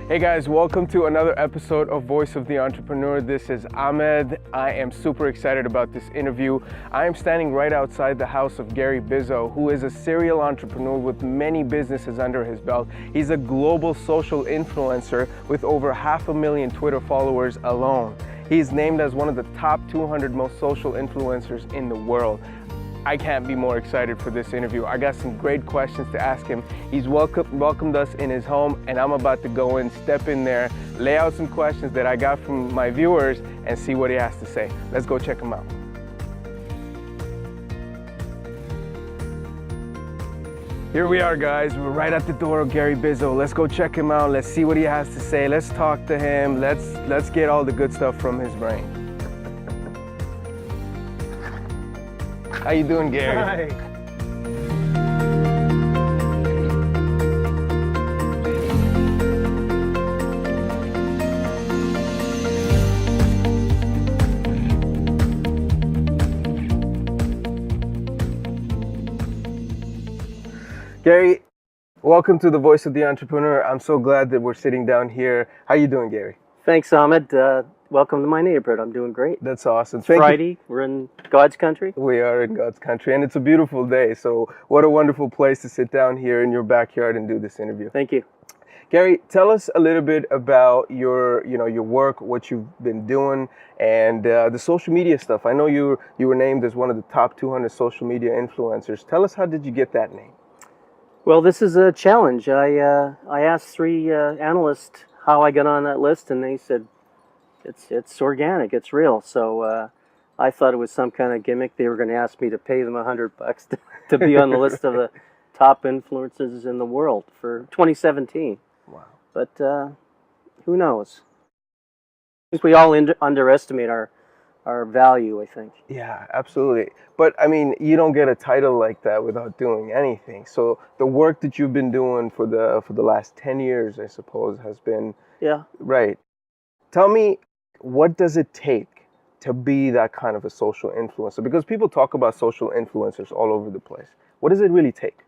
Hey guys, welcome to another episode of Voice of the Entrepreneur. This is Ahmed. I am super excited about this interview. I am standing right outside the house of Gary Bizzo, who is a serial entrepreneur with many businesses under his belt. He's a global social influencer with over 500,000 Twitter followers alone. He's named as one of the top 200 most social influencers in the world. I can't be more excited for this interview. I got some great questions to ask him. He's welcomed us in his home, and I'm about to go in, step in there, lay out some questions that I got from my viewers and see what he has to say. Let's go check him out. Here we are, guys. We're right at the door of Gary Bizzo. Let's go check him out. Let's see what he has to say. Let's talk to him. Let's get all the good stuff from his brain. How you doing, Gary? Hi. Gary, welcome to the Voice of the Entrepreneur. I'm so glad that we're sitting down here. How you doing, Gary? Thanks, Ahmed. Welcome to my neighborhood. I'm doing great. That's awesome. It's Friday. We're in God's country. We are in God's country, and it's a beautiful day. So what a wonderful place to sit down here in your backyard and do this interview. Thank you. Gary, tell us a little bit about your work, what you've been doing, and the social media stuff. I know you were named as one of the top 200 social media influencers. Tell us, how did you get that name? Well, this is a challenge. I asked three analysts how I got on that list, and they said it's organic, it's real. So I thought it was some kind of gimmick. They were going to ask me to pay them $100 to be on the list of the top influencers in the world for 2017. Wow! But who knows? I think we all underestimate our value, I think. Yeah, absolutely. But I mean, you don't get a title like that without doing anything. So the work that you've been doing for the last 10 years, I suppose, has been right. Tell me, what does it take to be that kind of a social influencer? Because people talk about social influencers all over the place. What does it really take?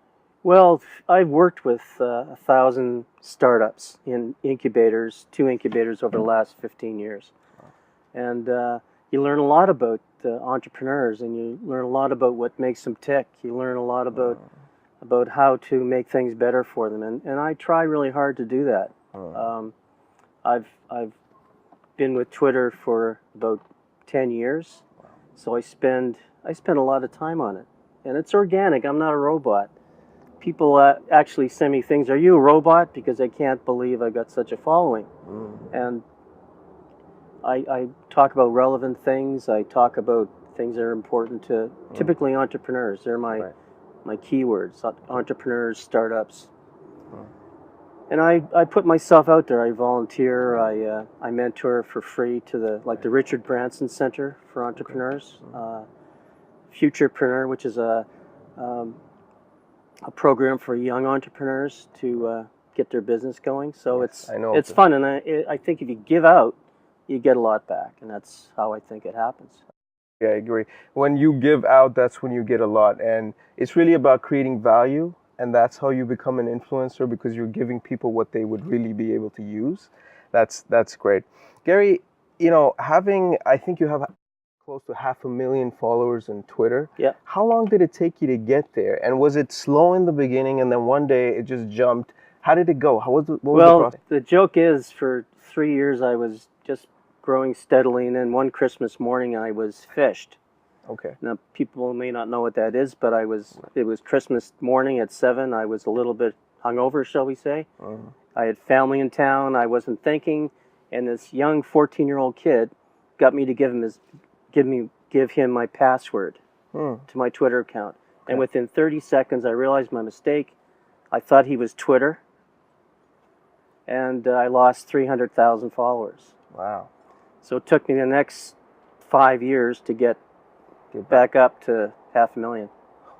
Well, I've worked with 1,000 startups in incubators, 2 incubators over the last 15 years. And you learn a lot about entrepreneurs, and you learn a lot about what makes them tick. You learn a lot about how to make things better for them, and I try really hard to do that. I've been with Twitter for about 10 years, so I spend a lot of time on it, and it's organic. I'm not a robot. People actually send me things. Are you a robot? Because they can't believe I've got such a following, and I talk about relevant things. I talk about things that are important to typically entrepreneurs. They're my keywords: entrepreneurs, startups. And I put myself out there. I volunteer. I mentor for free to the Richard Branson Center for Entrepreneurs, Futurepreneur, which is a program for young entrepreneurs to get their business going. So it's fun, and I think if you give out, you get a lot back, and that's how I think it happens. Yeah, I agree. When you give out, that's when you get a lot, and it's really about creating value, and that's how you become an influencer, because you're giving people what they would really be able to use. That's great. Gary, I think you have close to 500,000 followers on Twitter. Yeah. How long did it take you to get there? And was it slow in the beginning, and then one day it just jumped? How did it go? What was the process? The joke is, for 3 years I was just growing steadily, and then one Christmas morning I was fished. Okay. Now, people may not know what that is, but it was Christmas morning at 7. I was a little bit hungover, shall we say. I had family in town. I wasn't thinking, and this young 14-year-old kid got me to give him my password to my Twitter account. Okay. And within 30 seconds, I realized my mistake. I thought he was Twitter, and I lost 300,000 followers. Wow. So it took me the next 5 years to get back up to 500,000.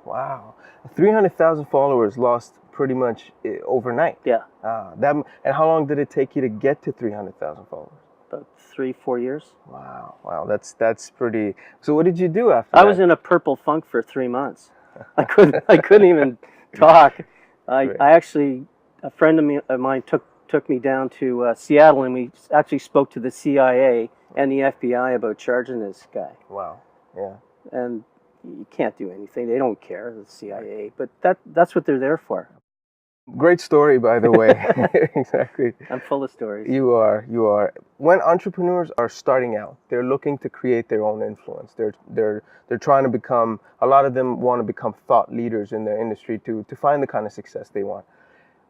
Wow. 300,000 followers lost pretty much overnight. Yeah. And how long did it take you to get to 300,000 followers? About 3-4 years. Wow. That's pretty. So what did you do after that? I was in a purple funk for 3 months. I couldn't even talk. I actually, a friend of mine took took me down to Seattle, and we actually spoke to the CIA and the FBI about charging this guy. Wow. Yeah. And you can't do anything. They don't care, the CIA. But that's what they're there for. Great story, by the way. Exactly. I'm full of stories. You are. You are. When entrepreneurs are starting out, they're looking to create their own influence. They're trying to become. A lot of them want to become thought leaders in their industry to find the kind of success they want.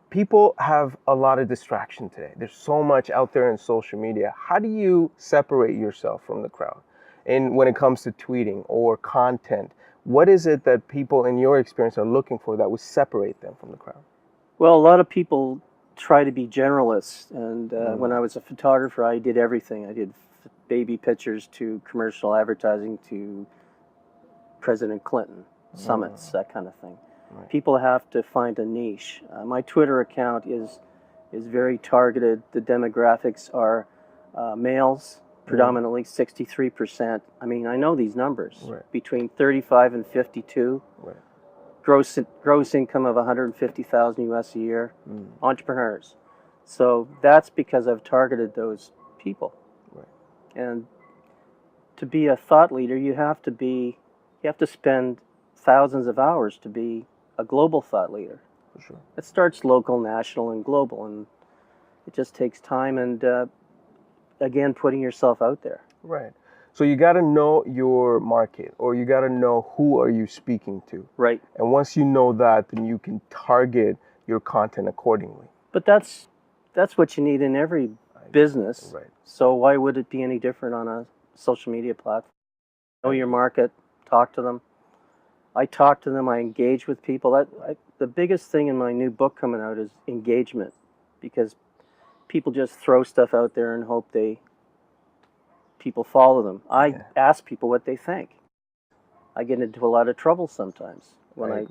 People have a lot of distraction today. There's so much out there in social media. How do you separate yourself from the crowd? And when it comes to tweeting or content, what is it that people in your experience are looking for that would separate them from the crowd? Well, a lot of people try to be generalists, and when I was a photographer, I did everything. I did baby pictures to commercial advertising to President Clinton, summits, that kind of thing. Right. People have to find a niche. My Twitter account is very targeted. The demographics are males, predominantly 63%. I mean, I know these numbers, between 35 and 52. Right. Gross income of 150,000 US a year, entrepreneurs. So that's because I've targeted those people. Right. And to be a thought leader, you have to spend thousands of hours to be a global thought leader. For sure. It starts local, national, and global, and it just takes time and again, putting yourself out there. Right. So you got to know your market, or you got to know who are you speaking to. Right. And once you know that, then you can target your content accordingly. But that's what you need in every business. Right. So why would it be any different on a social media platform? Know your market, talk to them. I talk to them, I engage with people. The biggest thing in my new book coming out is engagement, because people just throw stuff out there and hope people follow them. I ask people what they think. I get into a lot of trouble sometimes when I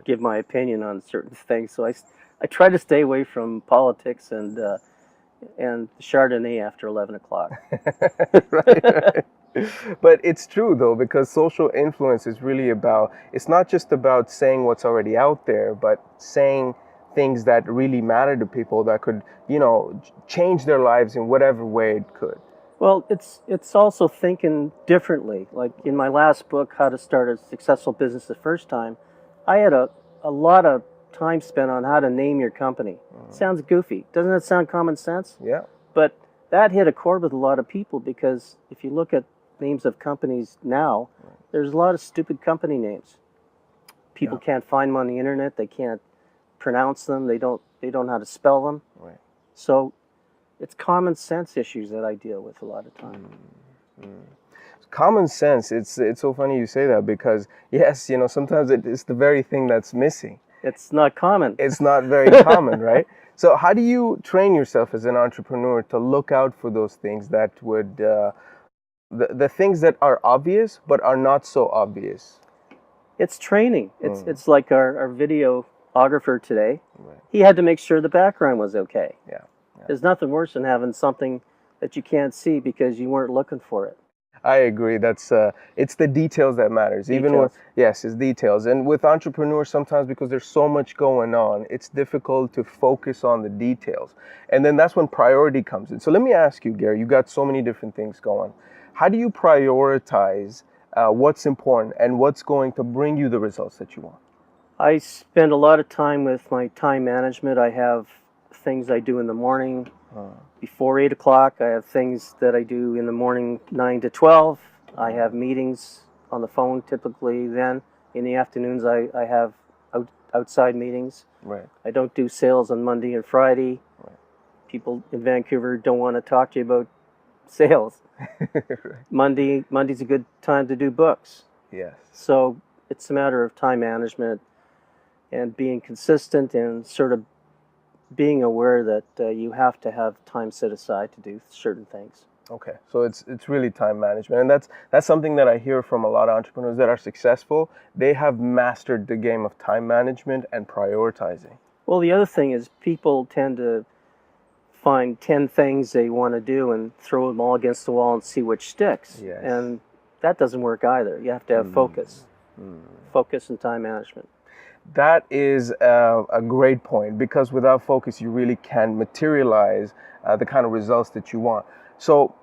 give my opinion on certain things. So I try to stay away from politics and Chardonnay after 11 o'clock. Right. But it's true, though, because social influence is really about, it's not just about saying what's already out there, but saying things that really matter to people that could, change their lives in whatever way it could. Well, it's also thinking differently. Like in my last book, How to Start a Successful Business the First Time, I had a lot of time spent on how to name your company. Sounds goofy. Doesn't that sound common sense? Yeah. But that hit a chord with a lot of people, because if you look at names of companies now, there's a lot of stupid company names. People can't find them on the internet. They can't pronounce them. They don't know how to spell them. Right. So it's common sense issues that I deal with a lot of time. Common sense. It's so funny you say that, because yes, sometimes it's the very thing that's missing. It's not common. It's not very common, right? So how do you train yourself as an entrepreneur to look out for those things that would, the things that are obvious but are not so obvious? It's training. It's like our videographer today. Right. He had to make sure the background was okay. Yeah. There's nothing worse than having something that you can't see because you weren't looking for it. I agree. That's it's the details that matters. Details. Even with it's details. And with entrepreneurs, sometimes because there's so much going on, it's difficult to focus on the details. And then that's when priority comes in. So let me ask you, Gary. You got so many different things going. How do you prioritize what's important and what's going to bring you the results that you want? I spend a lot of time with my time management. I have things I do in the morning before 8 o'clock. I have things that I do in the morning 9 to 12. I have meetings on the phone typically then. In the afternoons I have outside meetings. Right. I don't do sales on Monday and Friday. Right. People in Vancouver don't want to talk to you about sales. Right. Monday's a good time to do books. Yes. So it's a matter of time management and being consistent and sort of being aware that you have to have time set aside to do certain things. Okay, so it's really time management, and that's something that I hear from a lot of entrepreneurs that are successful. They have mastered the game of time management and prioritizing. Well, the other thing is people tend to find 10 things they want to do and throw them all against the wall and see which sticks. Yes. And that doesn't work either. You have to have focus and time management. That is a great point, because without focus, you really can materialize the kind of results that you want. So,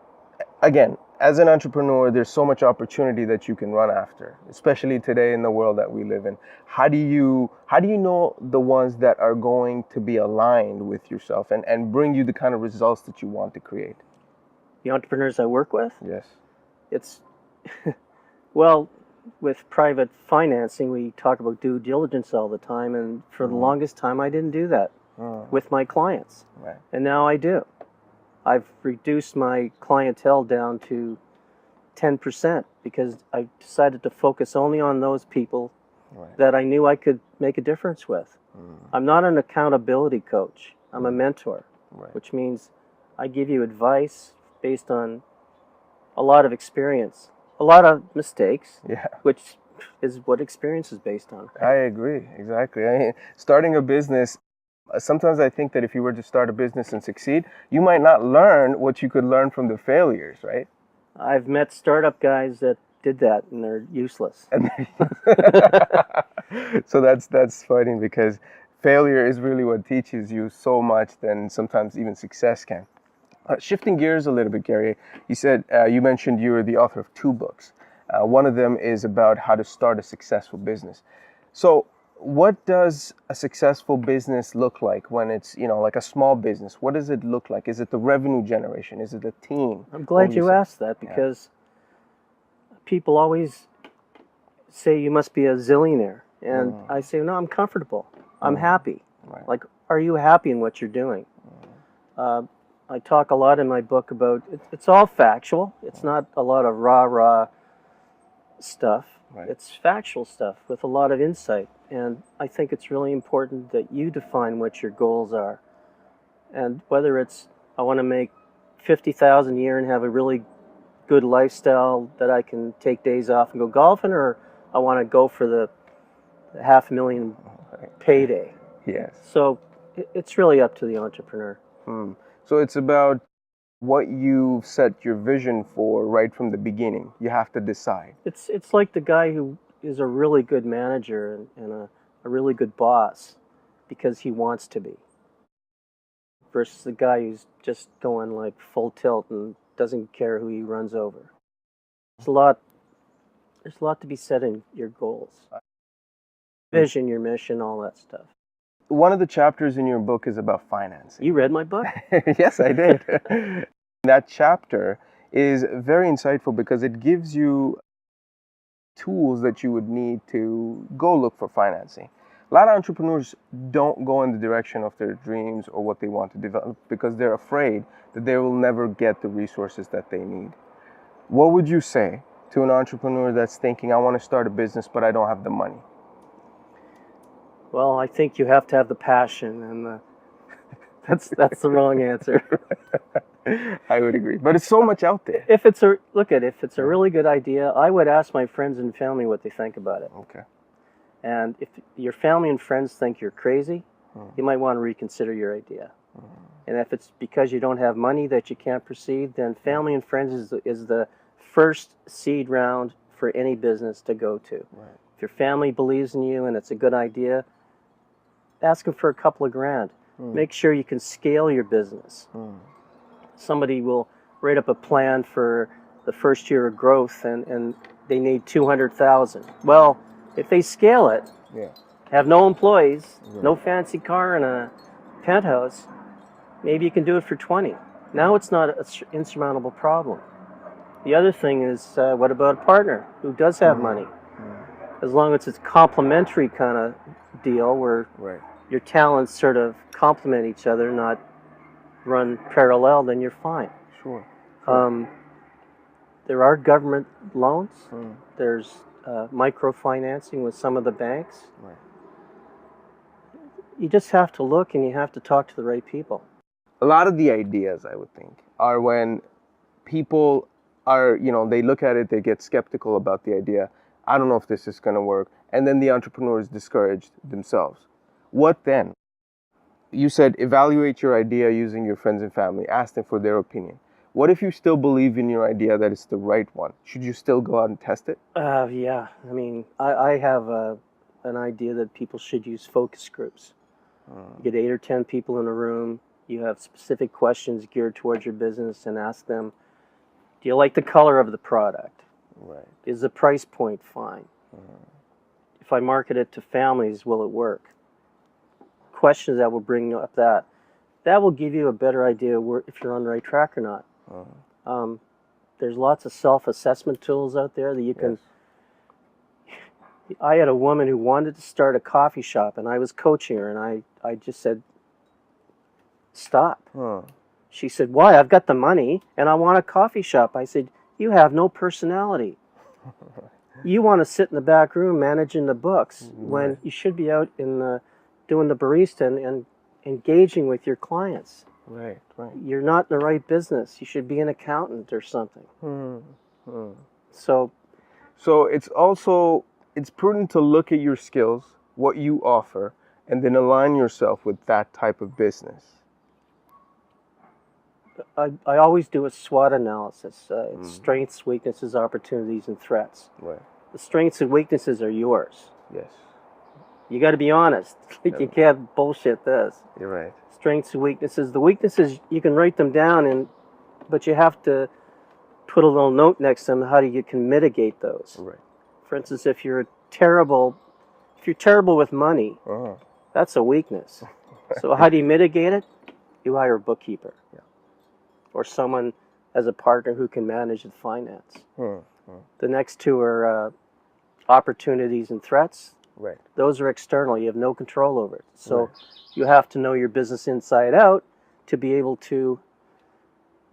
again, as an entrepreneur, there's so much opportunity that you can run after, especially today in the world that we live in. How do you know the ones that are going to be aligned with yourself and bring you the kind of results that you want to create? The entrepreneurs I work with, Yes. it's well, with private financing, we talk about due diligence all the time, and for the longest time, I didn't do that with my clients, Right. and now I do. I've reduced my clientele down to 10% because I decided to focus only on those people Right. that I knew I could make a difference with. I'm not an accountability coach. I'm a mentor, Right. which means I give you advice based on a lot of experience, a lot of mistakes, Yeah. which is what experience is based on. I agree. Exactly. I mean, starting a business, sometimes I think that if you were to start a business and succeed, you might not learn what you could learn from the failures, right? I've met startup guys that did that and they're useless. And so that's funny, because failure is really what teaches you so much than sometimes even success can. Shifting gears a little bit, Gary, you mentioned you were the author of 2 books. One of them is about how to start a successful business. So, what does a successful business look like when it's, like a small business? What does it look like? Is it the revenue generation? Is it a team? I'm glad you say? asked that because people always say you must be a zillionaire. And I say, no, I'm comfortable. I'm happy. Right. Like, are you happy in what you're doing? I talk a lot in my book about it's all factual. It's not a lot of rah stuff. Right. It's factual stuff with a lot of insight. And I think it's really important that you define what your goals are. And whether it's I want to make 50,000 a year and have a really good lifestyle that I can take days off and go golfing, or I want to go for the $500,000 payday. Yes. So it's really up to the entrepreneur. So it's about what you've set your vision for right from the beginning. You have to decide. It's like the guy who is a really good manager and a really good boss because he wants to be, versus the guy who's just going like full tilt and doesn't care who he runs over. There's a lot to be said in your goals. Vision, your mission, all that stuff. One of the chapters in your book is about financing. You read my book? Yes, I did. That chapter is very insightful because it gives you tools that you would need to go look for financing. A lot of entrepreneurs don't go in the direction of their dreams or what they want to develop because they're afraid that they will never get the resources that they need. What would you say to an entrepreneur that's thinking, I want to start a business, but I don't have the money? Well, I think you have to have the passion, and that's the wrong answer. I would agree, but it's so much out there. If it's a really good idea, I would ask my friends and family what they think about it. Okay. And if your family and friends think you're crazy, you might want to reconsider your idea. And if it's because you don't have money that you can't proceed, then family and friends is the first seed round for any business to go to. Right. If your family believes in you and it's a good idea, ask them for a couple of grand. Make sure you can scale your business. Somebody will write up a plan for the first year of growth and they need 200,000. Well, if they scale it, have no employees, no fancy car and a penthouse, maybe you can do it for 20. Now it's not an insurmountable problem. The other thing is, what about a partner who does have money? As long as it's a complementary kind of deal where your talents sort of complement each other, not run parallel, then you're fine. Sure. There are government loans. There's microfinancing with some of the banks. Right. You just have to look and you have to talk to the right people. A lot of the ideas, I would think, are when people are, they look at it, they get skeptical about the idea. I don't know if this is going to work. And then the entrepreneur is discouraged themselves. What then? You said evaluate your idea using your friends and family. Ask them for their opinion. What if you still believe in your idea that it's the right one? Should you still go out and test it? Yeah. I mean, I have an idea that people should use focus groups. You get 8 or 10 people in a room. You have specific questions geared towards your business and ask them, do you like the color of the product? Right. Is the price point fine? If I market it to families, will it work? Questions that will bring up that. That will give you a better idea if you're on the right track or not. There's lots of self-assessment tools out there that you can... I had a woman who wanted to start a coffee shop, and I was coaching her, and I just said, stop. She said, why? I've got the money, and I want a coffee shop. I said, you have no personality. You want to sit in the back room managing the books when you should be out in doing the barista and engaging with your clients. Right. You're not in the right business. You should be an accountant or something. So it's prudent to look at your skills, what you offer, and then align yourself with that type of business. I always do a SWOT analysis. It's strengths, weaknesses, opportunities, and threats. Right. The strengths and weaknesses are yours. Yes. You got to be honest. You can't bullshit this. You're right. Strengths and weaknesses. The weaknesses, you can write them down, but you have to put a little note next to them how you can mitigate those. Right. For instance, if you're terrible with money, that's a weakness. So how do you mitigate it? You hire a bookkeeper. Yeah. Or someone as a partner who can manage the finance. The next two are opportunities and threats. Right. Those are external. You have no control over it. So you have to know your business inside out to be able to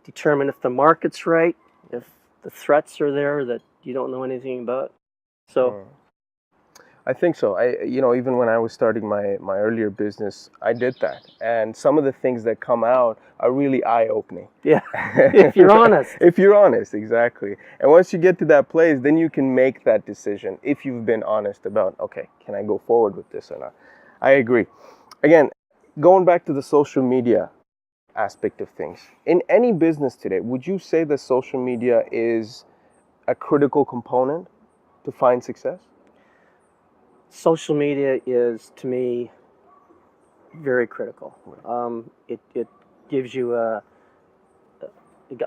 determine if the market's right, if the threats are there that you don't know anything about. So I think so. Even when I was starting my earlier business, I did that. And some of the things that come out are really eye-opening. Yeah, if you're honest. If you're honest, exactly. And once you get to that place, then you can make that decision if you've been honest about, okay, can I go forward with this or not? I agree. Again, going back to the social media aspect of things. In any business today, would you say that social media is a critical component to find success? Social media is, to me, very critical. It gives you a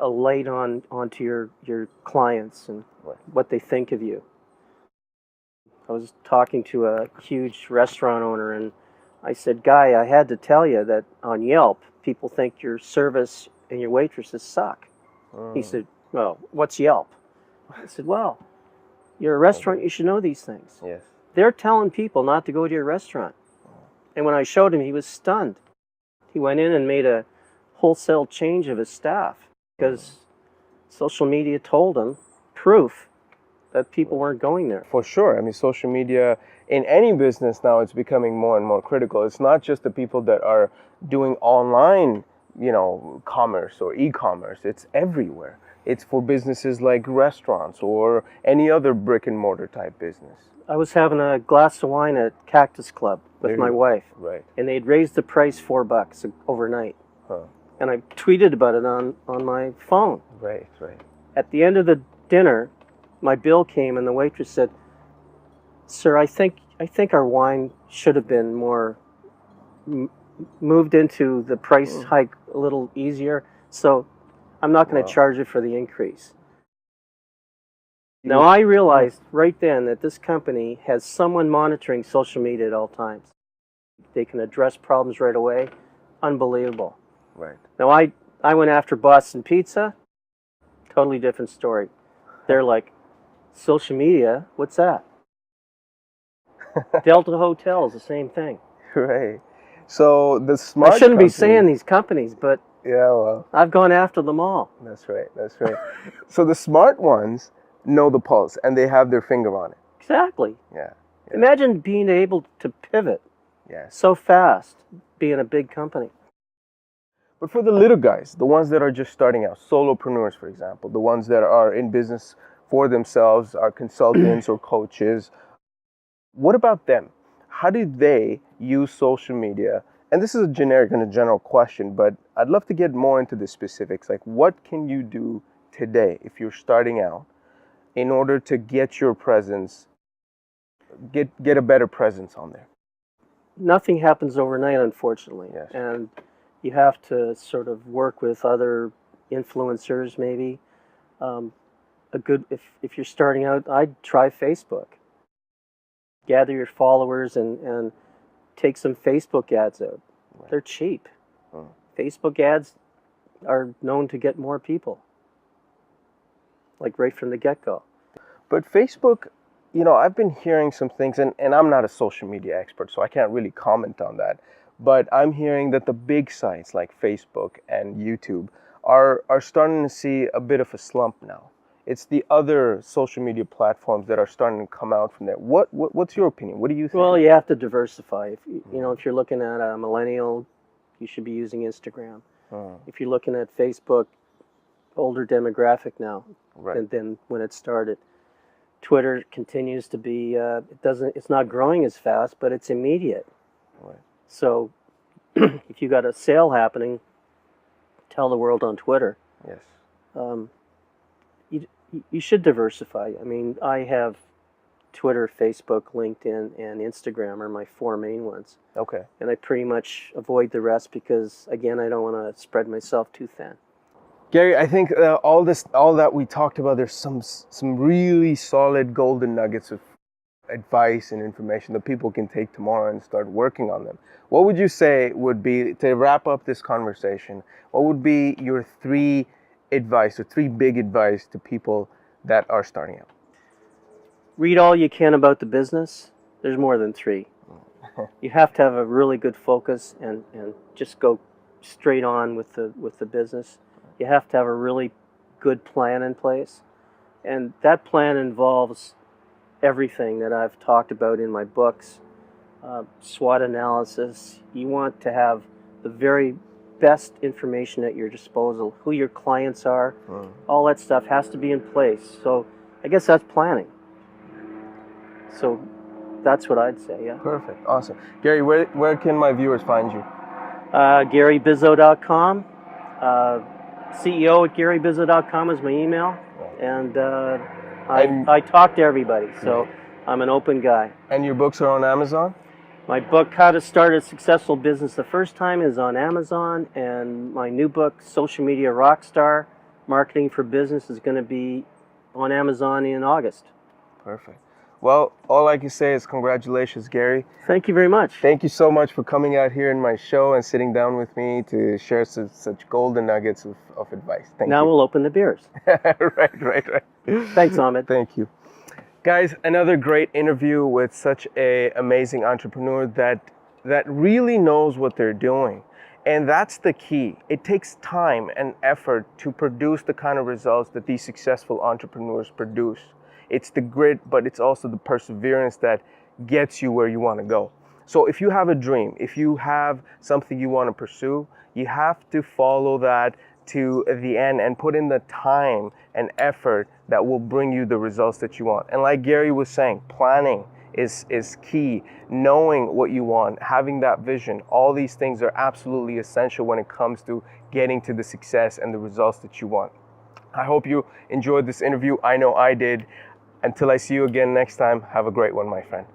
light onto your clients and what they think of you. I was talking to a huge restaurant owner, and I said, Guy, I had to tell you that on Yelp, people think your service and your waitresses suck. He said, well, what's Yelp? I said, well, you're a restaurant, you should know these things. Yes. They're telling people not to go to your restaurant. And when I showed him, he was stunned. He went in and made a wholesale change of his staff because social media told him proof that people weren't going there. For sure. I mean, social media in any business now, it's becoming more and more critical. It's not just the people that are doing online, commerce or e-commerce. It's everywhere. It's for businesses like restaurants or any other brick and mortar type business. I was having a glass of wine at Cactus Club with my wife. Right. And they'd raised the price $4 overnight. And I tweeted about it on my phone. Right. At the end of the dinner, my bill came and the waitress said, Sir, I think our wine should have been more moved into the price hike a little easier. So I'm not going to charge it for the increase. Now, I realized right then that this company has someone monitoring social media at all times. They can address problems right away. Unbelievable. Right. Now, I went after Boston Pizza. Totally different story. They're like, social media, what's that? Delta Hotels, the same thing. Right. So the smart I shouldn't be saying these companies, but I've gone after them all. That's right. So the smart ones know the pulse and they have their finger on it. Exactly. Yeah. Imagine being able to pivot so fast, being a big company. But for the little guys, the ones that are just starting out, solopreneurs, for example, the ones that are in business for themselves, are consultants or coaches, what about them? How do they use social media? And this is a generic and a general question, but I'd love to get more into the specifics. Like, what can you do today if you're starting out in order to get your presence get a better presence on there? Nothing happens overnight, unfortunately. Yes. And you have to sort of work with other influencers, maybe. If you're starting out, I'd try Facebook. Gather your followers and take some Facebook ads out. Right. They're cheap. Hmm. Facebook ads are known to get more people, like right from the get-go. But Facebook, I've been hearing some things, and I'm not a social media expert, so I can't really comment on that. But I'm hearing that the big sites like Facebook and YouTube are starting to see a bit of a slump now. It's the other social media platforms that are starting to come out from there. What's your opinion? What do you think? Well, you have to diversify. If you're looking at a millennial, you should be using Instagram. If you're looking at Facebook, older demographic now Right. than when it started. Twitter continues to be it's not growing as fast, but it's immediate. Right. So if you got a sale happening, tell the world on Twitter. Yes. You should diversify. I mean, I have Twitter, Facebook, LinkedIn, and Instagram are my 4 main ones. Okay. And I pretty much avoid the rest because, again, I don't want to spread myself too thin. Gary, I think all that we talked about, there's some really solid golden nuggets of advice and information that people can take tomorrow and start working on them. What would you say would be, to wrap up this conversation, what would be your 3 big advice to people that are starting out? Read all you can about the business. There's more than 3. You have to have a really good focus and just go straight on with the business. You have to have a really good plan in place. And that plan involves everything that I've talked about in my books. SWOT analysis. You want to have the very best information at your disposal, who your clients are, all that stuff has to be in place. So I guess that's planning. So that's what I'd say, yeah. Perfect. Awesome. Gary, where can my viewers find you? GaryBizzo.com. CEO at GaryBizzo.com is my email. And I talk to everybody, so I'm an open guy. And your books are on Amazon? My book, How to Start a Successful Business the First Time, is on Amazon, and my new book, Social Media Rockstar, Marketing for Business, is going to be on Amazon in August. Perfect. Well, all I can say is congratulations, Gary. Thank you very much. Thank you so much for coming out here in my show and sitting down with me to share such golden nuggets of advice. Thank you. Now we'll open the beers. Right. Thanks, Ahmed. Thank you. Guys, another great interview with such an amazing entrepreneur that really knows what they're doing. And that's the key. It takes time and effort to produce the kind of results that these successful entrepreneurs produce. It's the grit, but it's also the perseverance that gets you where you want to go. So if you have a dream, if you have something you want to pursue, you have to follow that to the end and put in the time and effort that will bring you the results that you want. And like Gary was saying, planning is key. Knowing what you want, having that vision, all these things are absolutely essential when it comes to getting to the success and the results that you want. I hope you enjoyed this interview. I know I did. Until I see you again next time, have a great one, my friend.